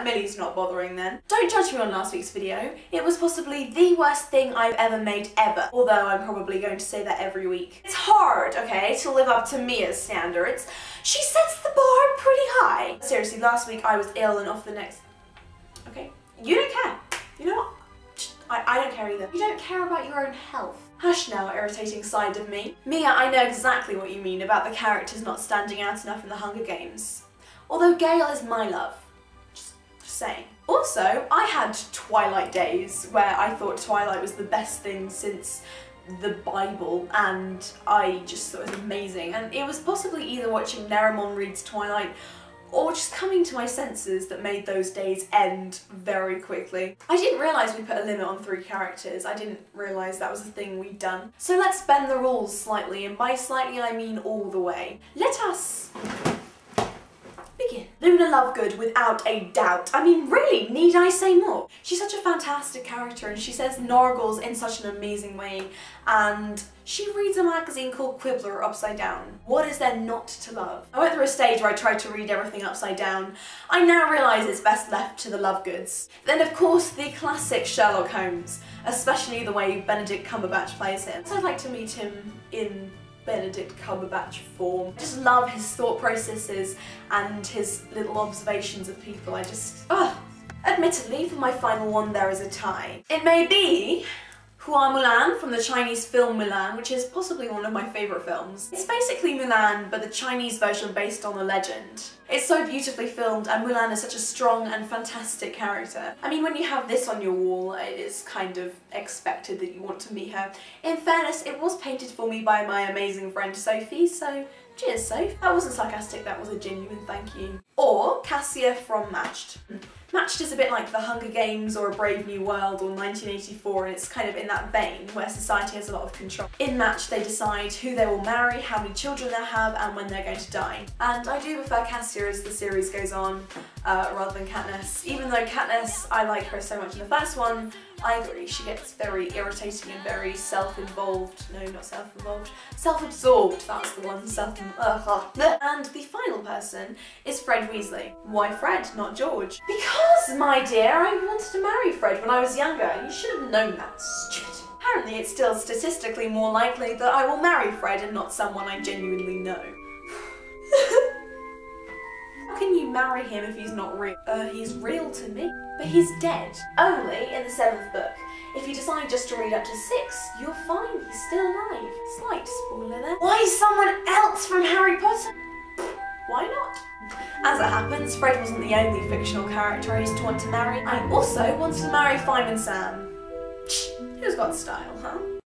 bet Millie's not bothering then. Don't judge me on last week's video. It was possibly the worst thing I've ever made ever. Although I'm probably going to say that every week. It's hard, okay, to live up to Mia's standards. She sets the bar pretty high. Seriously, last week I was ill and off the next... Okay, you don't care. You know what? I don't care either. You don't care about your own health. Hush now, irritating side of me. Mia, I know exactly what you mean about the characters not standing out enough in the Hunger Games. Although Gale is my love. Just saying. Also, I had Twilight days where I thought Twilight was the best thing since the Bible, and I just thought it was amazing. And it was possibly either watching Naramon reads Twilight or just coming to my senses that made those days end very quickly. I didn't realise we put a limit on 3 characters. I didn't realise that was a thing we'd done. So let's bend the rules slightly, and by slightly I mean all the way. Let us begin. Luna Lovegood, without a doubt. I mean, really, need I say more? She's such a fantastic character, and she says Nargles in such an amazing way, and she reads a magazine called Quibbler upside down. What is there not to love? I went through a stage where I tried to read everything upside down. I now realise it's best left to the Lovegoods. Then of course the classic Sherlock Holmes, especially the way Benedict Cumberbatch plays him. So I'd like to meet him in Benedict Cumberbatch form. I just love his thought processes and his little observations of people. I just... Admittedly, for my final one there is a tie. It may be Hua Mulan from the Chinese film Mulan, which is possibly one of my favourite films. It's basically Mulan, but the Chinese version based on a legend. It's so beautifully filmed, and Mulan is such a strong and fantastic character. I mean, when you have this on your wall, it is kind of expected that you want to meet her. In fairness, it was painted for me by my amazing friend Sophie, so cheers, Soph. That wasn't sarcastic, that was a genuine thank you. Or Cassia from Matched. Matched is a bit like The Hunger Games or A Brave New World or 1984, and it's kind of in that vein where society has a lot of control. In Matched they decide who they will marry, how many children they'll have, and when they're going to die. And I do prefer Cassia as the series goes on, rather than Katniss. Even though Katniss, I like her so much in the first one, I agree, she gets very irritating and very self-involved. No, not self-involved. Self-absorbed, that's the one. And the final person is Fred Weasley. Why Fred, not George? Because, my dear, I wanted to marry Fred when I was younger. You should have known that, stupid. Apparently it's still statistically more likely that I will marry Fred and not someone I genuinely know. How can you marry him if he's not real? He's real to me. But he's dead. Only in the 7th book. If you decide just to read up to 6, you'll find he's still alive. Slight spoiler there. Why someone else from Harry Potter? Why not? As it happens, Fred wasn't the only fictional character I used to want to marry. I also wanted to marry Fireman Sam. Who's got style, huh?